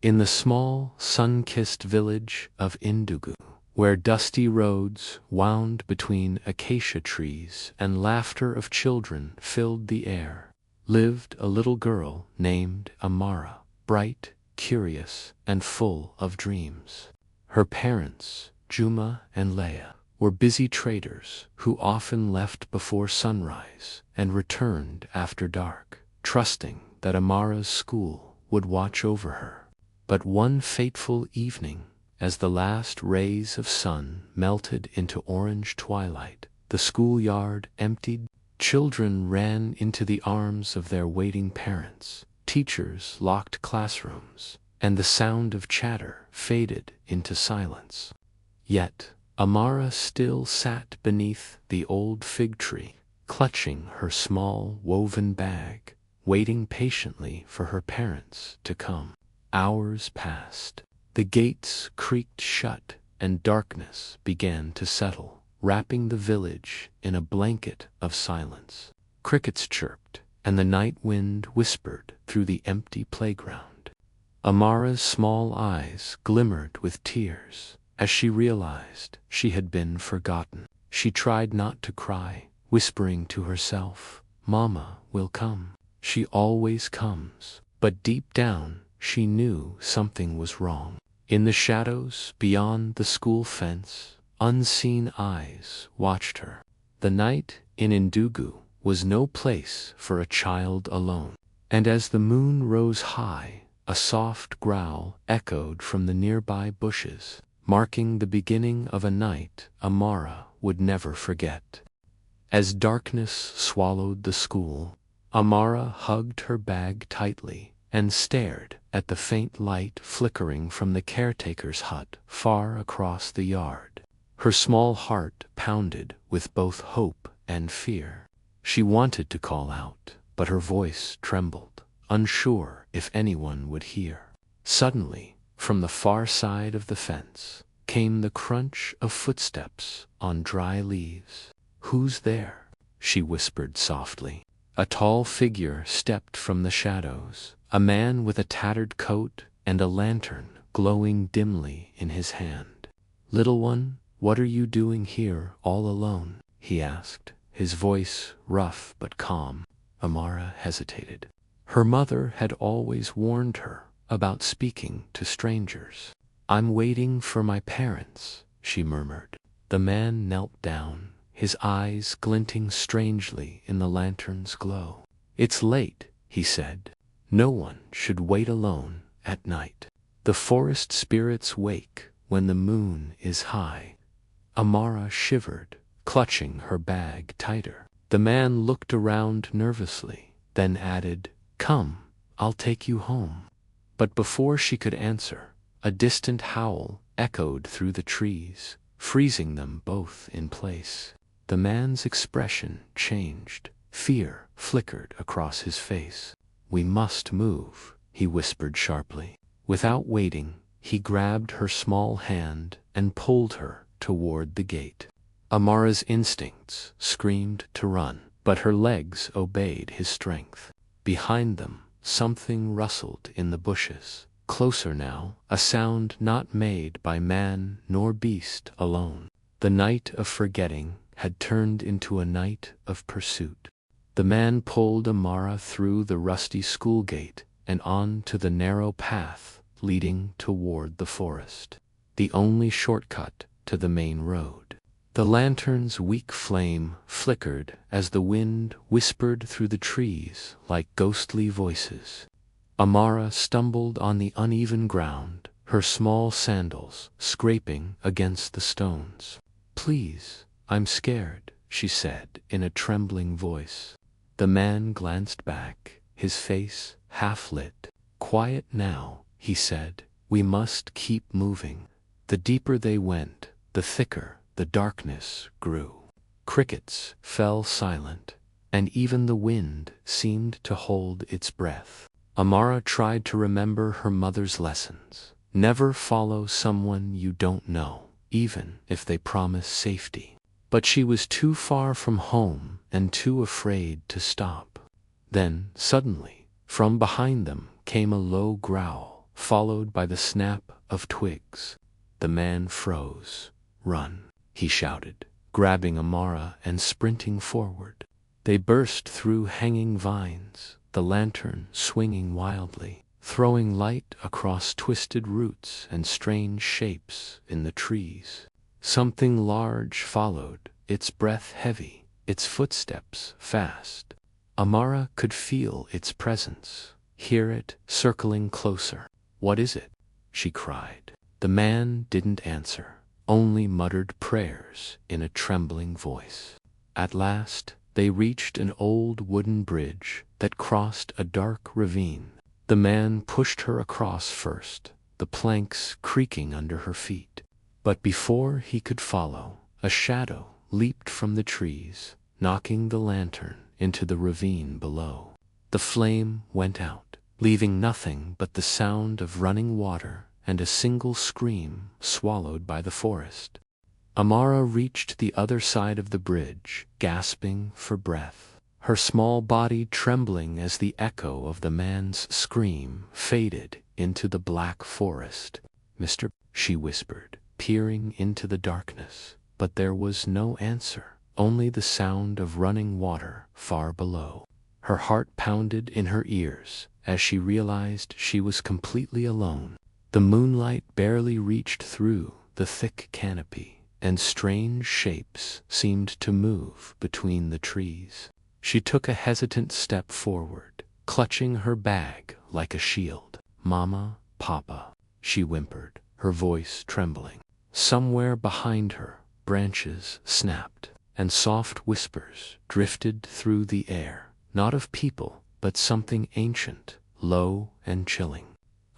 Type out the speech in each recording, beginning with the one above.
In the small, sun-kissed village of Indugu, where dusty roads wound between acacia trees and laughter of children filled the air, lived a little girl named Amara, bright, curious, and full of dreams. Her parents, Juma and Leah, were busy traders who often left before sunrise and returned after dark, trusting that Amara's school would watch over her. But one fateful evening, as the last rays of sun melted into orange twilight, the schoolyard emptied. Children ran into the arms of their waiting parents, teachers locked classrooms, and the sound of chatter faded into silence. Yet, Amara still sat beneath the old fig tree, clutching her small woven bag, waiting patiently for her parents to come. Hours passed. The gates creaked shut, and darkness began to settle, wrapping the village in a blanket of silence. Crickets chirped, and the night wind whispered through the empty playground. Amara's small eyes glimmered with tears as she realized she had been forgotten. She tried not to cry, whispering to herself, "Mama will come. She always comes." But deep down, she knew something was wrong. In the shadows beyond the school fence, unseen eyes watched her. The night in Indugu was no place for a child alone. And as the moon rose high, a soft growl echoed from the nearby bushes, marking the beginning of a night Amara would never forget. As darkness swallowed the school, Amara hugged her bag tightly and stared at the faint light flickering from the caretaker's hut far across the yard. Her small heart pounded with both hope and fear. She wanted to call out, but her voice trembled, unsure if anyone would hear. Suddenly, from the far side of the fence, came the crunch of footsteps on dry leaves. "Who's there?" she whispered softly. A tall figure stepped from the shadows, a man with a tattered coat and a lantern glowing dimly in his hand. "Little one, what are you doing here all alone?" he asked, his voice rough but calm. Amara hesitated. Her mother had always warned her about speaking to strangers. "I'm waiting for my parents," she murmured. The man knelt down, his eyes glinting strangely in the lantern's glow. "It's late," he said. "No one should wait alone at night. The forest spirits wake when the moon is high." Amara shivered, clutching her bag tighter. The man looked around nervously, then added, "Come, I'll take you home." But before she could answer, a distant howl echoed through the trees, freezing them both in place. The man's expression changed. Fear flickered across his face. "We must move," he whispered sharply. Without waiting, he grabbed her small hand and pulled her toward the gate. Amara's instincts screamed to run, but her legs obeyed his strength. Behind them, something rustled in the bushes. Closer now, a sound not made by man nor beast alone. The night of forgetting had turned into a night of pursuit. The man pulled Amara through the rusty school gate and on to the narrow path leading toward the forest, the only shortcut to the main road. The lantern's weak flame flickered as the wind whispered through the trees like ghostly voices. Amara stumbled on the uneven ground, her small sandals scraping against the stones. "Please, I'm scared," she said in a trembling voice. The man glanced back, his face half lit. "Quiet now," he said. "We must keep moving." The deeper they went, the thicker the darkness grew. Crickets fell silent, and even the wind seemed to hold its breath. Amara tried to remember her mother's lessons. Never follow someone you don't know, even if they promise safety. But she was too far from home and too afraid to stop. Then, suddenly, from behind them came a low growl, followed by the snap of twigs. The man froze. "Run," he shouted, grabbing Amara and sprinting forward. They burst through hanging vines, the lantern swinging wildly, throwing light across twisted roots and strange shapes in the trees. Something large followed, its breath heavy, its footsteps fast. Amara could feel its presence, hear it circling closer. "What is it?" she cried. The man didn't answer, only muttered prayers in a trembling voice. At last, they reached an old wooden bridge that crossed a dark ravine. The man pushed her across first, the planks creaking under her feet. But before he could follow, a shadow leaped from the trees, knocking the lantern into the ravine below. The flame went out, leaving nothing but the sound of running water and a single scream swallowed by the forest. Amara reached the other side of the bridge, gasping for breath, her small body trembling as the echo of the man's scream faded into the black forest. "Mr. she whispered, peering into the darkness, but there was no answer, only the sound of running water far below. Her heart pounded in her ears as she realized she was completely alone. The moonlight barely reached through the thick canopy, and strange shapes seemed to move between the trees. She took a hesitant step forward, clutching her bag like a shield. "Mama, Papa," she whimpered, her voice trembling. Somewhere behind her, branches snapped, and soft whispers drifted through the air, not of people, but something ancient, low and chilling.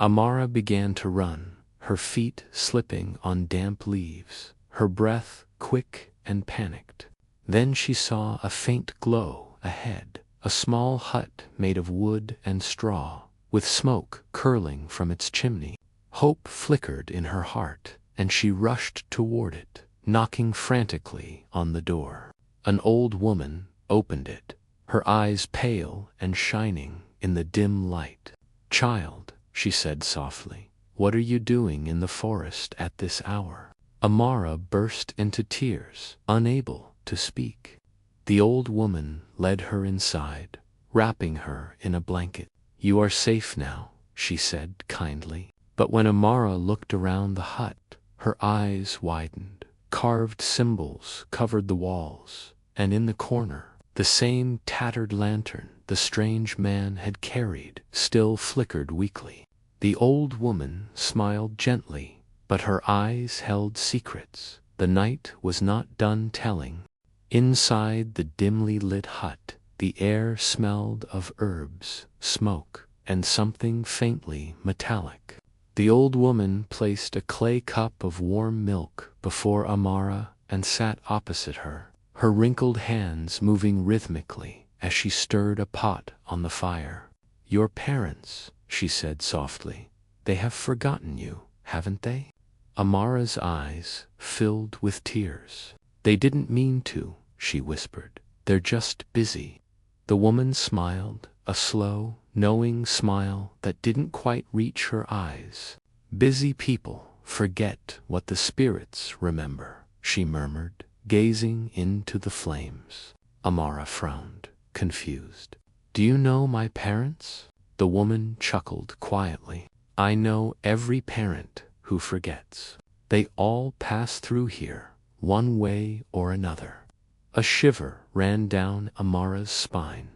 Amara began to run, her feet slipping on damp leaves, her breath quick and panicked. Then she saw a faint glow ahead, a small hut made of wood and straw, with smoke curling from its chimney. Hope flickered in her heart, and she rushed toward it, knocking frantically on the door. An old woman opened it, her eyes pale and shining in the dim light. "Child," she said softly, "what are you doing in the forest at this hour?" Amara burst into tears, unable to speak. The old woman led her inside, wrapping her in a blanket. "You are safe now," she said kindly. But when Amara looked around the hut, her eyes widened. Carved symbols covered the walls, and in the corner, the same tattered lantern the strange man had carried still flickered weakly. The old woman smiled gently, but her eyes held secrets the night was not done telling. Inside the dimly lit hut, the air smelled of herbs, smoke, and something faintly metallic. The old woman placed a clay cup of warm milk before Amara and sat opposite her, her wrinkled hands moving rhythmically as she stirred a pot on the fire. "Your parents," she said softly, "they have forgotten you, haven't they?" Amara's eyes filled with tears. "They didn't mean to," she whispered. "They're just busy." The woman smiled, a slow, knowing smile that didn't quite reach her eyes. "Busy people forget what the spirits remember," she murmured, gazing into the flames. Amara frowned, confused. "Do you know my parents?" The woman chuckled quietly. "I know every parent who forgets. They all pass through here, one way or another." A shiver ran down Amara's spine.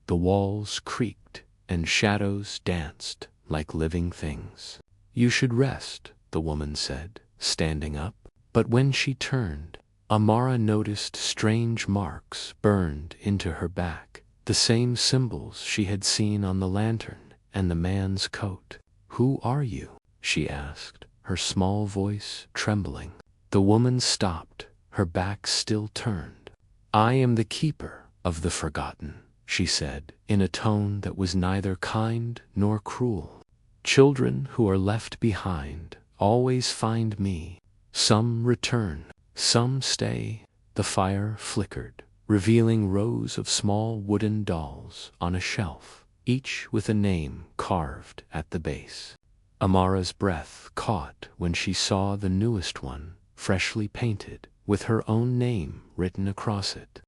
The walls creaked, and shadows danced like living things. "You should rest," the woman said, standing up. But when she turned, Amara noticed strange marks burned into her back, the same symbols she had seen on the lantern and the man's coat. "Who are you?" she asked, her small voice trembling. The woman stopped, her back still turned. "I am the keeper of the forgotten," she said, in a tone that was neither kind nor cruel. "Children who are left behind always find me. Some return, some stay." The fire flickered, revealing rows of small wooden dolls on a shelf, each with a name carved at the base. Amara's breath caught when she saw the newest one, freshly painted, with her own name written across it.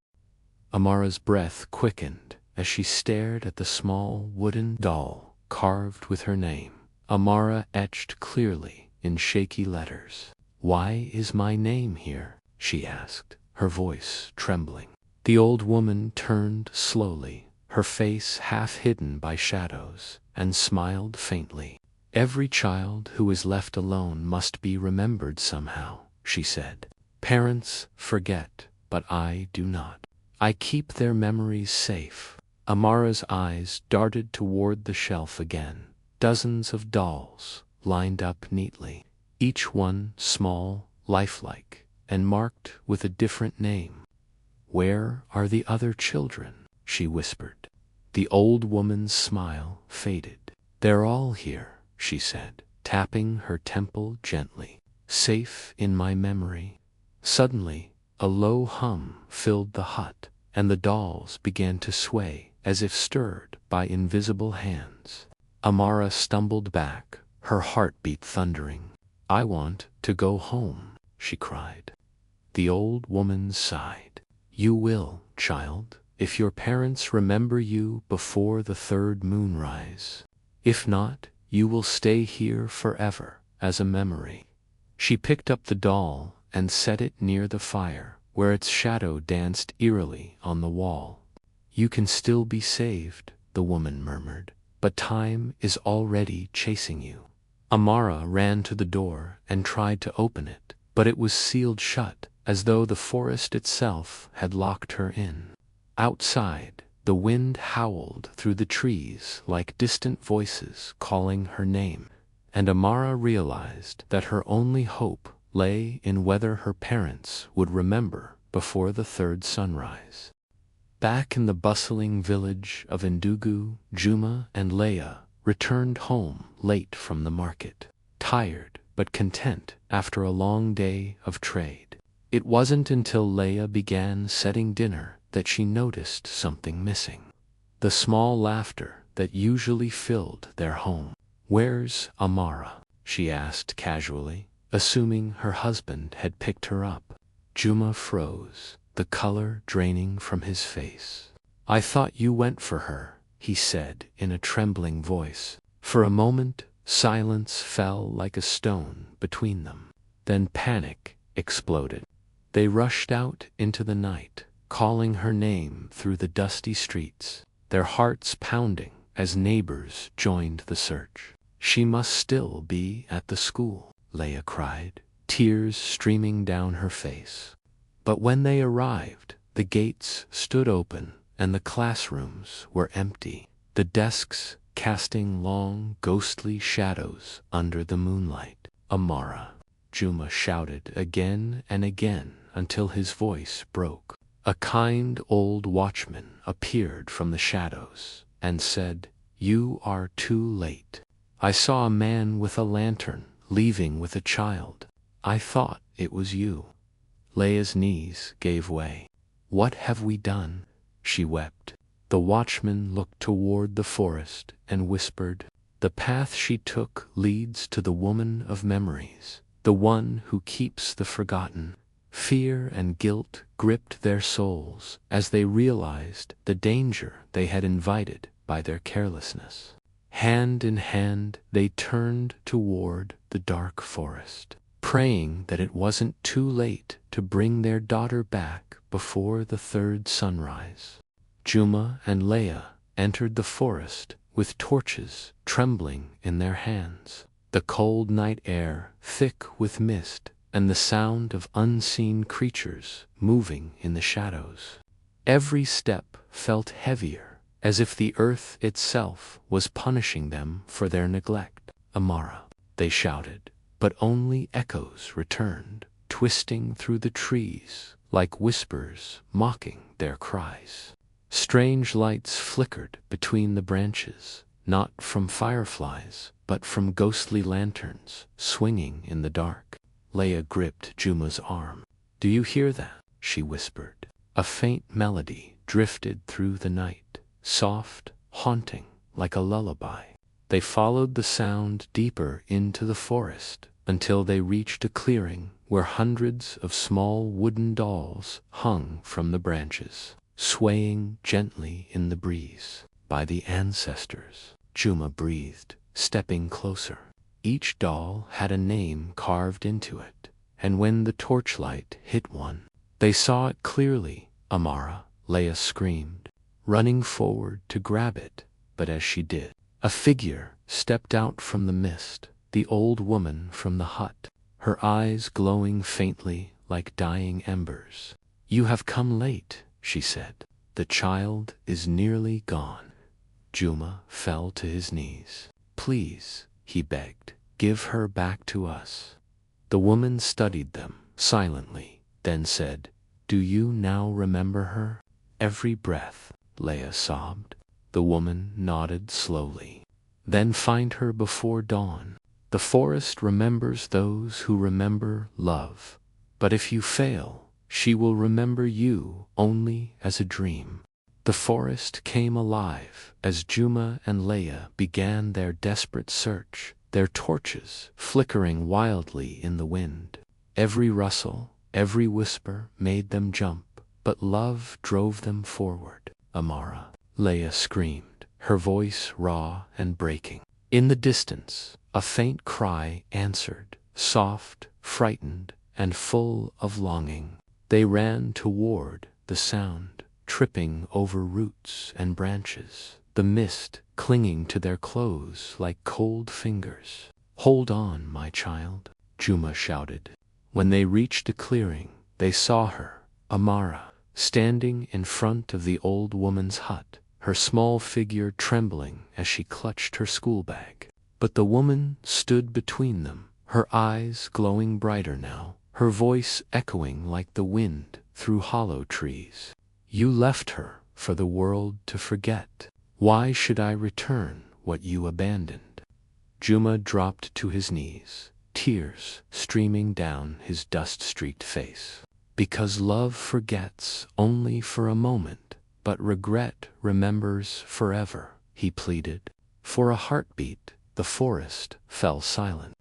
Amara's breath quickened as she stared at the small wooden doll carved with her name. Amara etched clearly in shaky letters. "Why is my name here?" she asked, her voice trembling. The old woman turned slowly, her face half hidden by shadows, and smiled faintly. "Every child who is left alone must be remembered somehow," she said. "Parents forget, but I do not. I keep their memories safe." Amara's eyes darted toward the shelf again. Dozens of dolls lined up neatly, each one small, lifelike, and marked with a different name. "Where are the other children?" she whispered. The old woman's smile faded. "They're all here," she said, tapping her temple gently. "Safe in my memory." Suddenly, a low hum filled the hut, and the dolls began to sway as if stirred by invisible hands. Amara stumbled back, her heartbeat thundering. "I want to go home," she cried. The old woman sighed. "You will, child, if your parents remember you before the third moonrise. If not, you will stay here forever as a memory." She picked up the doll and set it near the fire, where its shadow danced eerily on the wall. "You can still be saved," the woman murmured, "but time is already chasing you." Amara ran to the door and tried to open it, but it was sealed shut, as though the forest itself had locked her in. Outside, the wind howled through the trees like distant voices calling her name, and Amara realized that her only hope lay in whether her parents would remember before the third sunrise. Back in the bustling village of Indugu, Juma and Leia returned home late from the market, tired but content after a long day of trade. It wasn't until Leia began setting dinner that she noticed something missing. The small laughter that usually filled their home. "Where's Amara?" she asked casually, assuming her husband had picked her up. Juma froze, the color draining from his face. "I thought you went for her," he said in a trembling voice. For a moment, silence fell like a stone between them. Then panic exploded. They rushed out into the night, calling her name through the dusty streets, their hearts pounding as neighbors joined the search. "She must still be at the school," Leia cried, tears streaming down her face. But when they arrived, the gates stood open and the classrooms were empty, the desks casting long, ghostly shadows under the moonlight. "Amara," Juma shouted again and again until his voice broke. A kind old watchman appeared from the shadows and said, "You are too late. I saw a man with a lantern leaving with a child. I thought it was you." Leia's knees gave way. "What have we done?" she wept. The watchman looked toward the forest and whispered, "The path she took leads to the woman of memories, the one who keeps the forgotten." Fear and guilt gripped their souls as they realized the danger they had invited by their carelessness. Hand in hand, they turned toward the dark forest, praying that it wasn't too late to bring their daughter back before the third sunrise. Juma and Leia entered the forest with torches trembling in their hands. The cold night air, thick with mist, and the sound of unseen creatures moving in the shadows. Every step felt heavier, as if the earth itself was punishing them for their neglect. "Amara," they shouted, but only echoes returned, twisting through the trees like whispers mocking their cries. Strange lights flickered between the branches, not from fireflies, but from ghostly lanterns swinging in the dark. Leia gripped Juma's arm. "Do you hear that?" she whispered. A faint melody drifted through the night, soft, haunting, like a lullaby. They followed the sound deeper into the forest until they reached a clearing where hundreds of small wooden dolls hung from the branches, swaying gently in the breeze. By the ancestors, Juma breathed, stepping closer. Each doll had a name carved into it, and when the torchlight hit one, they saw it clearly. Amara, Leia screamed, running forward to grab it, but as she did, a figure stepped out from the mist, the old woman from the hut, her eyes glowing faintly like dying embers. "You have come late," she said. "The child is nearly gone." Juma fell to his knees. "Please," he begged, "give her back to us." The woman studied them silently, then said, "Do you now remember her?" "Every breath," Leia sobbed. The woman nodded slowly. "Then find her before dawn. The forest remembers those who remember love. But if you fail, she will remember you only as a dream." The forest came alive as Juma and Leia began their desperate search, their torches flickering wildly in the wind. Every rustle, every whisper made them jump, but love drove them forward. "Amara," Leia screamed, her voice raw and breaking. In the distance, a faint cry answered, soft, frightened, and full of longing. They ran toward the sound, tripping over roots and branches, the mist clinging to their clothes like cold fingers. "Hold on, my child," Juma shouted. When they reached a clearing, they saw her, Amara, standing in front of the old woman's hut, her small figure trembling as she clutched her school bag. But the woman stood between them, her eyes glowing brighter now, her voice echoing like the wind through hollow trees. "You left her for the world to forget. Why should I return what you abandoned?" Juma dropped to his knees, tears streaming down his dust-streaked face. "Because love forgets only for a moment, but regret remembers forever," he pleaded. For a heartbeat, the forest fell silent.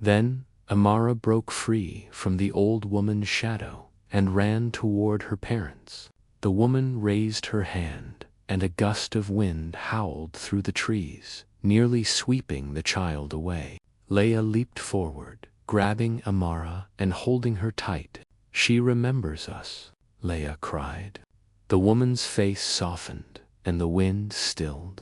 Then Amara broke free from the old woman's shadow and ran toward her parents. The woman raised her hand, and a gust of wind howled through the trees, nearly sweeping the child away. Leia leaped forward, grabbing Amara and holding her tight. "She remembers us," Leia cried. The woman's face softened, and the wind stilled.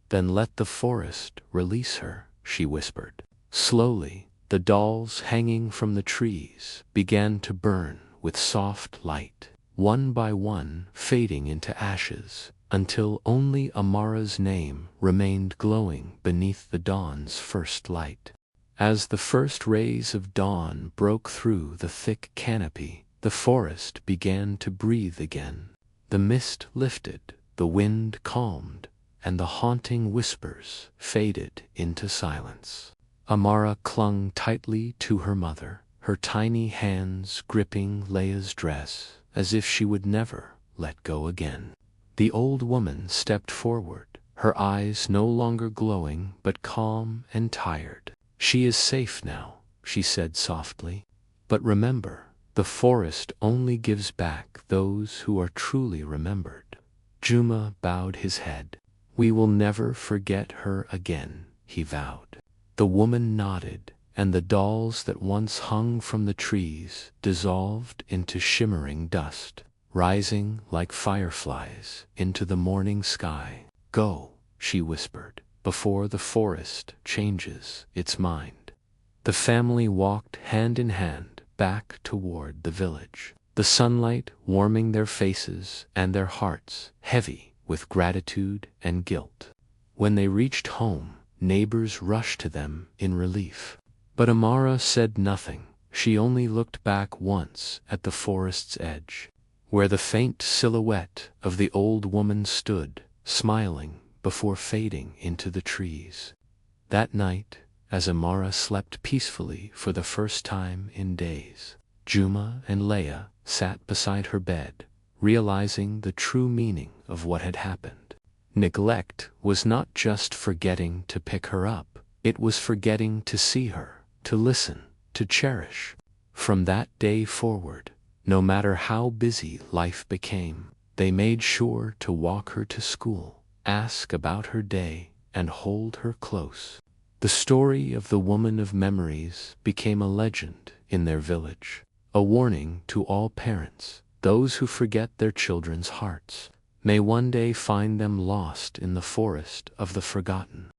"Then let the forest release her," she whispered. Slowly, the dolls hanging from the trees began to burn with soft light, one by one fading into ashes, until only Amara's name remained glowing beneath the dawn's first light. As the first rays of dawn broke through the thick canopy, the forest began to breathe again. The mist lifted, the wind calmed, and the haunting whispers faded into silence. Amara clung tightly to her mother, her tiny hands gripping Leia's dress, as if she would never let go again. The old woman stepped forward, her eyes no longer glowing but calm and tired. "She is safe now," she said softly. "But remember, the forest only gives back those who are truly remembered." Juma bowed his head. "We will never forget her again," he vowed. The woman nodded, and the dolls that once hung from the trees dissolved into shimmering dust, rising like fireflies into the morning sky. "Go," she whispered, "before the forest changes its mind." The family walked hand in hand back toward the village, the sunlight warming their faces and their hearts heavy with gratitude and guilt. When they reached home, neighbors rushed to them in relief. But Amara said nothing. She only looked back once at the forest's edge, where the faint silhouette of the old woman stood, smiling before fading into the trees. That night, as Amara slept peacefully for the first time in days, Juma and Leia sat beside her bed, realizing the true meaning of what had happened. Neglect was not just forgetting to pick her up, it was forgetting to see her, to listen, to cherish. From that day forward, no matter how busy life became, they made sure to walk her to school, ask about her day, and hold her close. The story of the woman of memories became a legend in their village, a warning to all parents. Those who forget their children's hearts may one day find them lost in the forest of the forgotten.